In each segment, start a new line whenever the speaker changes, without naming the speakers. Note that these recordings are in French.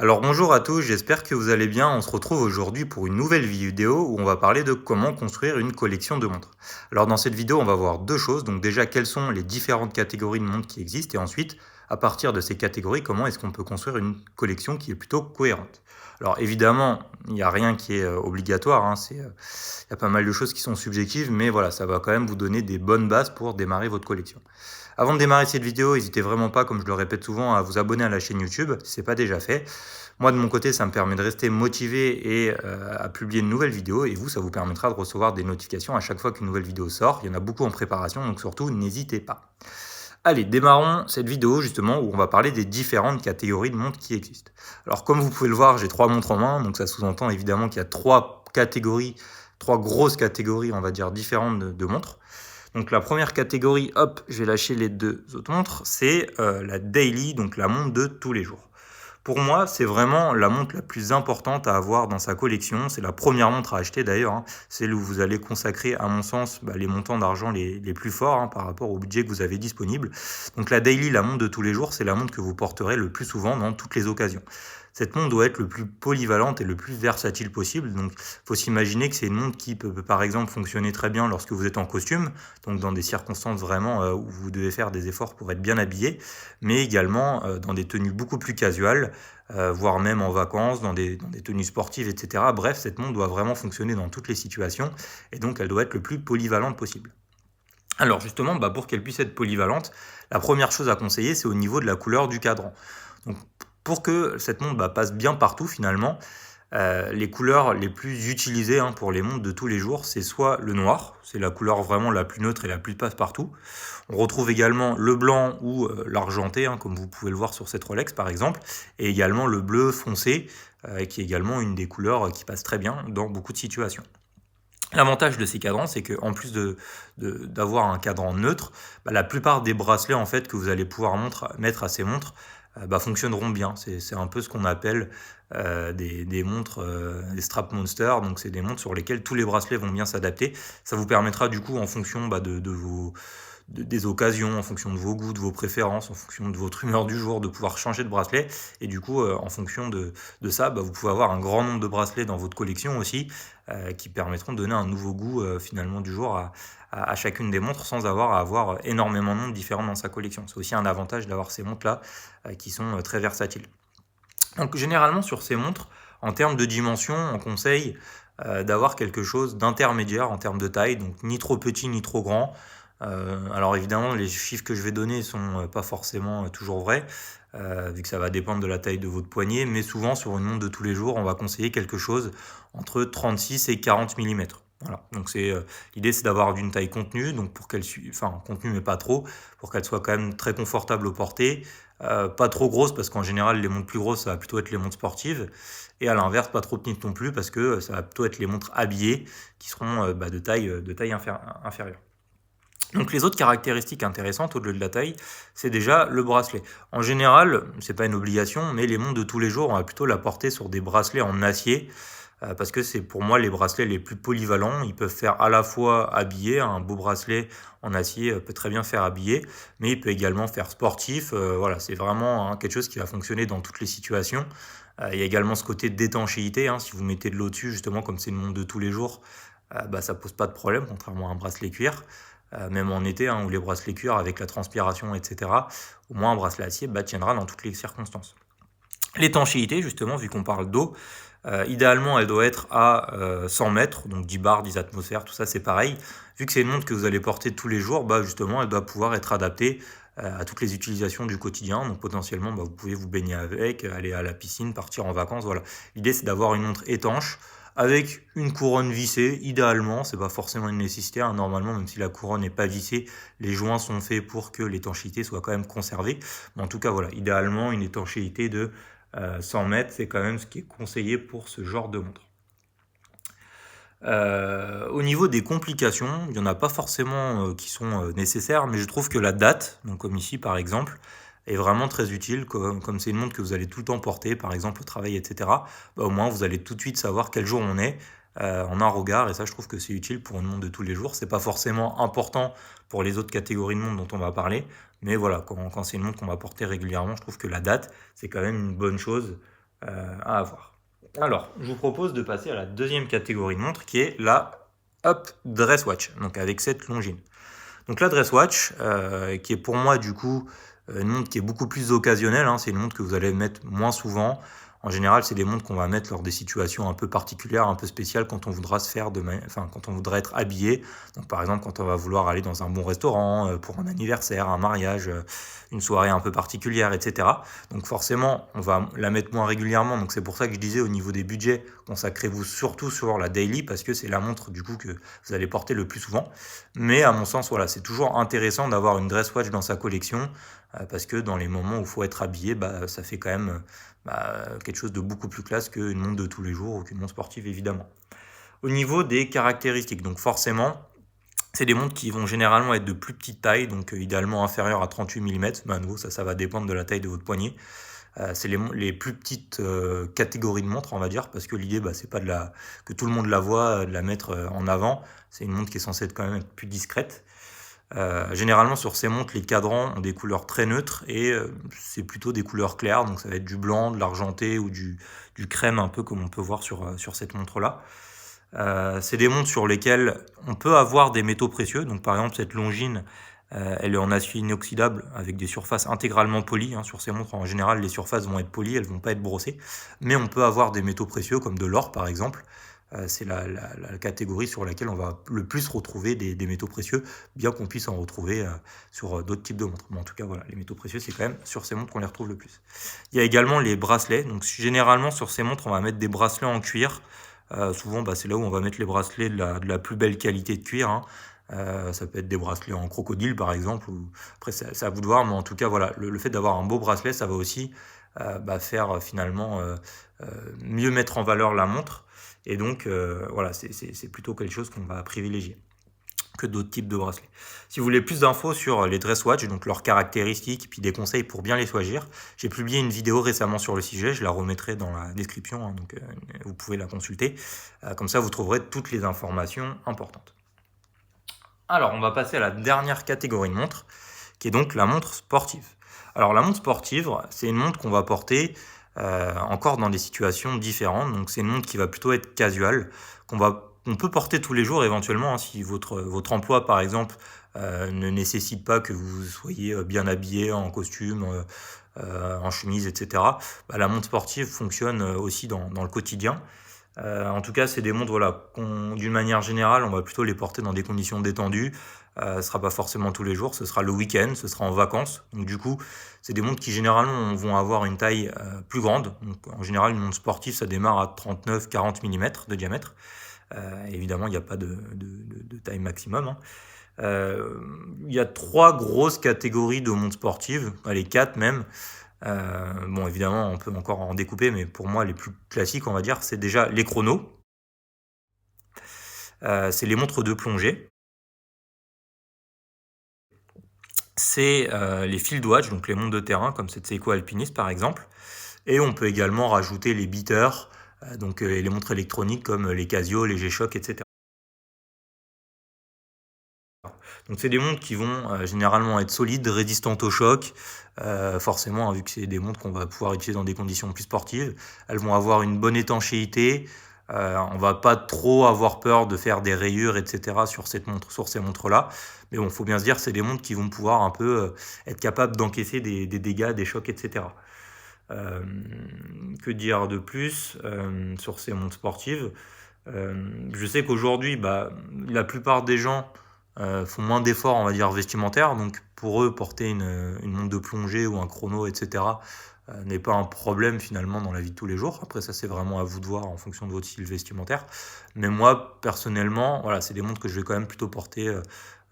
Alors bonjour à tous, j'espère que vous allez bien. On se retrouve aujourd'hui pour une nouvelle vidéo où on va parler de comment construire une collection de montres. Alors dans cette vidéo, on va voir deux choses. Donc déjà, quelles sont les différentes catégories de montres qui existent et ensuite, à partir de ces catégories, comment est-ce qu'on peut construire une collection qui est plutôt cohérente. Alors évidemment, il n'y a rien qui est obligatoire, hein. Il y a pas mal de choses qui sont subjectives, mais voilà, ça va quand même vous donner des bonnes bases pour démarrer votre collection. Avant de démarrer cette vidéo, n'hésitez vraiment pas, comme je le répète souvent, à vous abonner à la chaîne YouTube si ce n'est pas déjà fait. Moi, de mon côté, ça me permet de rester motivé et à publier de nouvelles vidéos. Et vous, ça vous permettra de recevoir des notifications à chaque fois qu'une nouvelle vidéo sort. Il y en a beaucoup en préparation, donc surtout, n'hésitez pas. Allez, démarrons cette vidéo justement où on va parler des différentes catégories de montres qui existent. Alors, comme vous pouvez le voir, j'ai 3 montres en main. Donc, ça sous-entend évidemment qu'il y a 3 catégories, 3 grosses catégories, on va dire, différentes de montres. Donc la première catégorie, hop, je vais lâcher les deux autres montres, c'est la daily, donc la montre de tous les jours. Pour moi, c'est vraiment la montre la plus importante à avoir dans sa collection. C'est la première montre à acheter d'ailleurs. Hein. C'est où vous allez consacrer, à mon sens, les montants d'argent les plus forts par rapport au budget que vous avez disponible. Donc la daily, la montre de tous les jours, c'est la montre que vous porterez le plus souvent dans toutes les occasions. Cette montre doit être le plus polyvalente et le plus versatile possible. Donc, il faut s'imaginer que c'est une montre qui peut, par exemple, fonctionner très bien lorsque vous êtes en costume, donc dans des circonstances vraiment où vous devez faire des efforts pour être bien habillé, mais également dans des tenues beaucoup plus casuales, voire même en vacances, dans des tenues sportives, etc. Bref, cette montre doit vraiment fonctionner dans toutes les situations, et donc elle doit être le plus polyvalente possible. Alors justement, pour qu'elle puisse être polyvalente, la première chose à conseiller, c'est au niveau de la couleur du cadran. Donc, pour que cette montre passe bien partout finalement, les couleurs les plus utilisées pour les montres de tous les jours, c'est soit le noir, c'est la couleur vraiment la plus neutre et la plus passe-partout. On retrouve également le blanc ou l'argenté, comme vous pouvez le voir sur cette Rolex par exemple, et également le bleu foncé, qui est également une des couleurs qui passe très bien dans beaucoup de situations. L'avantage de ces cadrans, c'est qu'en plus d'avoir un cadran neutre, la plupart des bracelets en fait que vous allez pouvoir mettre à ces montres fonctionneront bien. C'est un peu ce qu'on appelle des montres, des strap monsters. Donc c'est des montres sur lesquelles tous les bracelets vont bien s'adapter. Ça vous permettra du coup en fonction des occasions, en fonction de vos goûts, de vos préférences, en fonction de votre humeur du jour, de pouvoir changer de bracelet. Et du coup, en fonction de ça, vous pouvez avoir un grand nombre de bracelets dans votre collection aussi, qui permettront de donner un nouveau goût finalement du jour à chacune des montres sans avoir à avoir énormément de montres différentes dans sa collection. C'est aussi un avantage d'avoir ces montres-là qui sont très versatiles. Donc généralement sur ces montres, en termes de dimension, on conseille d'avoir quelque chose d'intermédiaire en termes de taille, donc ni trop petit ni trop grand. Alors évidemment, les chiffres que je vais donner sont pas forcément toujours vrais, vu que ça va dépendre de la taille de votre poignet, mais souvent sur une montre de tous les jours, on va conseiller quelque chose entre 36 et 40 mm. Voilà, donc l'idée c'est d'avoir d'une taille contenue, donc pour qu'elle contenue mais pas trop, pour qu'elle soit quand même très confortable au porter, pas trop grosse parce qu'en général les montres plus grosses ça va plutôt être les montres sportives, et à l'inverse pas trop petites non plus parce que ça va plutôt être les montres habillées qui seront de taille inférieure. Donc les autres caractéristiques intéressantes au-delà de la taille, c'est déjà le bracelet. En général, c'est pas une obligation, mais les montres de tous les jours, on va plutôt la porter sur des bracelets en acier, parce que c'est pour moi les bracelets les plus polyvalents. Ils peuvent faire à la fois habillé, un beau bracelet en acier peut très bien faire habillé, mais il peut également faire sportif. Voilà, c'est vraiment quelque chose qui va fonctionner dans toutes les situations. Il y a également ce côté d'étanchéité, si vous mettez de l'eau dessus, justement comme c'est une montre de tous les jours, ça pose pas de problème, contrairement à un bracelet cuir. Même en été, où les bracelets cuir avec la transpiration, etc., au moins un bracelet acier tiendra dans toutes les circonstances. L'étanchéité, justement, vu qu'on parle d'eau, idéalement elle doit être à 100 mètres, donc 10 bars, 10 atmosphères, tout ça c'est pareil. Vu que c'est une montre que vous allez porter tous les jours, justement elle doit pouvoir être adaptée à toutes les utilisations du quotidien. Donc potentiellement vous pouvez vous baigner avec, aller à la piscine, partir en vacances, voilà. L'idée c'est d'avoir une montre étanche, avec une couronne vissée, idéalement, c'est pas forcément une nécessité, normalement même si la couronne n'est pas vissée, les joints sont faits pour que l'étanchéité soit quand même conservée, mais en tout cas voilà, idéalement une étanchéité de 100 mètres, c'est quand même ce qui est conseillé pour ce genre de montre. Au niveau des complications, il n'y en a pas forcément qui sont nécessaires, mais je trouve que la date, donc comme ici par exemple, est vraiment très utile, comme c'est une montre que vous allez tout le temps porter, par exemple au travail, etc. Au moins vous allez tout de suite savoir quel jour on est en un regard, et ça je trouve que c'est utile pour une montre de tous les jours. C'est pas forcément important pour les autres catégories de montres dont on va parler, mais voilà, quand c'est une montre qu'on va porter régulièrement, je trouve que la date, c'est quand même une bonne chose à avoir. Alors, je vous propose de passer à la deuxième catégorie de montre qui est la Dress Watch, donc avec cette longine. Donc la Dress Watch, qui est pour moi du coup une montre qui est beaucoup plus occasionnelle, hein, c'est une montre que vous allez mettre moins souvent. En général, c'est des montres qu'on va mettre lors des situations un peu particulières, un peu spéciales, quand on voudra se faire quand on voudra être habillé. Donc par exemple, quand on va vouloir aller dans un bon restaurant, pour un anniversaire, un mariage, une soirée un peu particulière, etc. Donc forcément, on va la mettre moins régulièrement. Donc c'est pour ça que je disais au niveau des budgets, consacrez-vous surtout sur la daily parce que c'est la montre du coup que vous allez porter le plus souvent. Mais à mon sens, voilà, c'est toujours intéressant d'avoir une dress watch dans sa collection parce que dans les moments où il faut être habillé, ça fait quand même quelque chose de beaucoup plus classe qu'une montre de tous les jours ou qu'une montre sportive évidemment. Au niveau des caractéristiques, donc forcément, c'est des montres qui vont généralement être de plus petite taille, donc idéalement inférieures à 38 mm. Mais à nouveau, ça va dépendre de la taille de votre poignet. C'est les plus petites catégories de montres, on va dire, parce que l'idée, c'est pas que tout le monde la voit, de la mettre en avant. C'est une montre qui est censée être quand même être plus discrète. Généralement sur ces montres, les cadrans ont des couleurs très neutres et c'est plutôt des couleurs claires, donc ça va être du blanc, de l'argenté ou du crème un peu comme on peut voir sur cette montre-là. C'est des montres sur lesquelles on peut avoir des métaux précieux, donc par exemple cette Longines, elle est en acier inoxydable avec des surfaces intégralement polies. Hein. Sur ces montres, en général, les surfaces vont être polies, elles vont pas être brossées. Mais on peut avoir des métaux précieux comme de l'or, par exemple. C'est la catégorie sur laquelle on va le plus retrouver des métaux précieux, bien qu'on puisse en retrouver sur d'autres types de montres. Mais en tout cas, voilà, les métaux précieux, c'est quand même sur ces montres qu'on les retrouve le plus. Il y a également les bracelets. Donc généralement, sur ces montres, on va mettre des bracelets en cuir. Souvent, c'est là où on va mettre les bracelets de la plus belle qualité de cuir. Hein. Ça peut être des bracelets en crocodile par exemple, après c'est à vous de voir, mais en tout cas voilà, le fait d'avoir un beau bracelet, ça va aussi faire finalement mieux mettre en valeur la montre, et donc voilà, c'est plutôt quelque chose qu'on va privilégier que d'autres types de bracelets. Si vous voulez plus d'infos sur les dress watch, donc leurs caractéristiques, et puis des conseils pour bien les choisir, j'ai publié une vidéo récemment sur le sujet, je la remettrai dans la description, hein, donc vous pouvez la consulter, comme ça vous trouverez toutes les informations importantes. Alors, on va passer à la dernière catégorie de montre, qui est donc la montre sportive. Alors, la montre sportive, c'est une montre qu'on va porter encore dans des situations différentes. Donc, c'est une montre qui va plutôt être casual, qu'on peut porter tous les jours éventuellement, hein, si votre emploi, par exemple, ne nécessite pas que vous soyez bien habillé en costume, en chemise, etc. La montre sportive fonctionne aussi dans le quotidien. En tout cas, c'est des montres, voilà, d'une manière générale, on va plutôt les porter dans des conditions détendues. Ce ne sera pas forcément tous les jours, ce sera le week-end, ce sera en vacances. Donc du coup, c'est des montres qui généralement vont avoir une taille plus grande. Donc, en général, une montre sportive, ça démarre à 39-40 mm de diamètre. Évidemment, il n'y a pas de taille maximum. Hein. Il y a 3 grosses catégories de montres sportives, allez 4 même. Bon, évidemment, on peut encore en découper, mais pour moi, les plus classiques, on va dire, c'est déjà les chronos, c'est les montres de plongée, c'est les field watch, donc les montres de terrain, comme cette Seiko Alpinist par exemple, et on peut également rajouter les beaters, donc les montres électroniques comme les Casio, les G-Shock, etc. Donc c'est des montres qui vont généralement être solides, résistantes au choc, forcément, hein, vu que c'est des montres qu'on va pouvoir utiliser dans des conditions plus sportives. Elles vont avoir une bonne étanchéité, on va pas trop avoir peur de faire des rayures, etc. sur ces montres-là. Mais bon, il faut bien se dire, c'est des montres qui vont pouvoir un peu être capables d'encaisser des dégâts, des chocs, etc. Que dire de plus sur ces montres sportives? Je sais qu'aujourd'hui, la plupart des gens font moins d'efforts, on va dire, vestimentaires. Donc pour eux, porter une montre de plongée ou un chrono, etc., n'est pas un problème finalement dans la vie de tous les jours. Après ça, c'est vraiment à vous de voir en fonction de votre style vestimentaire. Mais moi, personnellement, voilà, c'est des montres que je vais quand même plutôt porter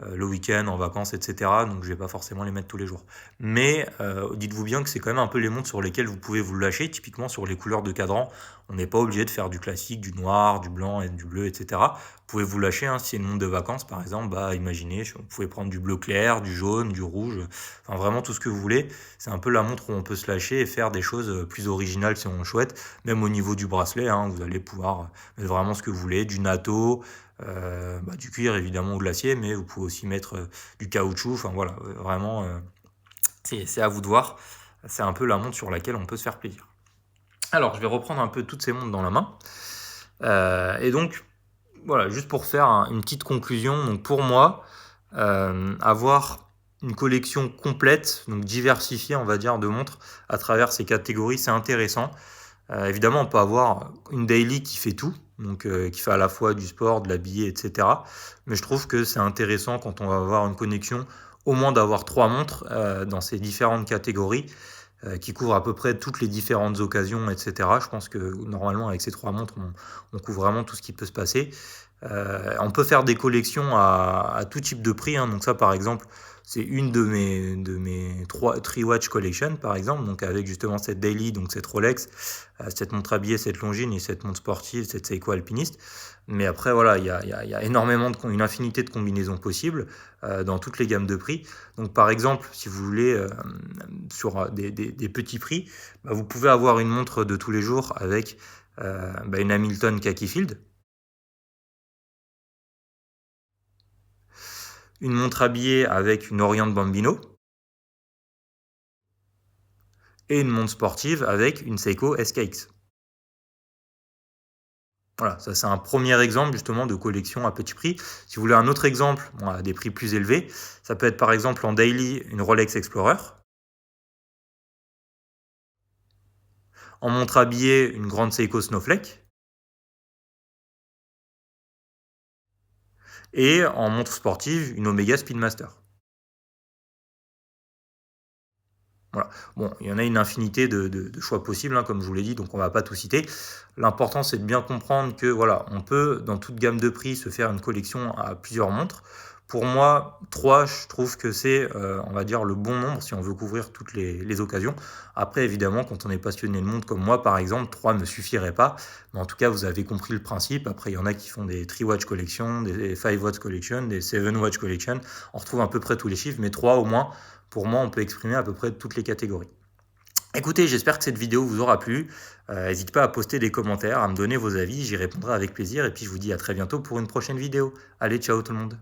le week-end, en vacances, etc. Donc je vais pas forcément les mettre tous les jours. Mais dites-vous bien que c'est quand même un peu les montres sur lesquelles vous pouvez vous lâcher. Typiquement sur les couleurs de cadran, on n'est pas obligé de faire du classique, du noir, du blanc et du bleu, etc. Vous pouvez vous lâcher, hein, si c'est une montre de vacances par exemple, imaginez, vous pouvez prendre du bleu clair, du jaune, du rouge, enfin vraiment tout ce que vous voulez. C'est un peu la montre où on peut se lâcher et faire des choses plus originales si on le souhaite. Même au niveau du bracelet, hein, vous allez pouvoir mettre vraiment ce que vous voulez, du natto, du cuir évidemment ou de l'acier, mais vous pouvez aussi mettre du caoutchouc, enfin voilà, vraiment c'est à vous de voir. C'est un peu la montre sur laquelle on peut se faire plaisir. Alors, je vais reprendre un peu toutes ces montres dans la main. Et donc, voilà, juste pour faire une petite conclusion. Donc, pour moi, avoir une collection complète, donc diversifiée, on va dire, de montres à travers ces catégories, c'est intéressant. Évidemment, on peut avoir une daily qui fait tout, donc qui fait à la fois du sport, de l'habillé, etc. Mais je trouve que c'est intéressant quand on va avoir une connexion, au moins d'avoir 3 montres dans ces différentes catégories qui couvrent à peu près toutes les différentes occasions, etc. Je pense que normalement, avec ces 3 montres, on couvre vraiment tout ce qui peut se passer. On peut faire des collections à tout type de prix, hein. Donc ça, par exemple, c'est une de mes 3 watch collection, par exemple, donc avec justement cette daily, donc cette Rolex, cette montre habillée, cette Longines et cette montre sportive, cette Seiko alpiniste. Mais après, voilà, il y a énormément une infinité de combinaisons possibles dans toutes les gammes de prix. Donc par exemple, si vous voulez, sur des petits prix, vous pouvez avoir une montre de tous les jours avec une Hamilton Khaki Field, une montre habillée avec une Orient Bambino et une montre sportive avec une Seiko SKX. Voilà, ça c'est un premier exemple justement de collection à petit prix. Si vous voulez un autre exemple à des prix plus élevés, ça peut être par exemple en daily une Rolex Explorer, en montre habillée une grande Seiko Snowflake, et en montre sportive une Omega Speedmaster. Voilà. Bon, il y en a une infinité de choix possibles, hein, comme je vous l'ai dit, donc on ne va pas tout citer. L'important, c'est de bien comprendre que voilà, on peut, dans toute gamme de prix, se faire une collection à plusieurs montres. Pour moi, 3, je trouve que c'est, on va dire, le bon nombre si on veut couvrir toutes les occasions. Après, évidemment, quand on est passionné de montre comme moi, par exemple, 3 ne suffirait pas. Mais en tout cas, vous avez compris le principe. Après, il y en a qui font des 3-watch collection, des 5-watch collection, des 7-watch collection. On retrouve à peu près tous les chiffres, mais 3 au moins, pour moi, on peut exprimer à peu près toutes les catégories. Écoutez, j'espère que cette vidéo vous aura plu. N'hésitez pas à poster des commentaires, à me donner vos avis, j'y répondrai avec plaisir. Et puis je vous dis à très bientôt pour une prochaine vidéo. Allez, ciao tout le monde.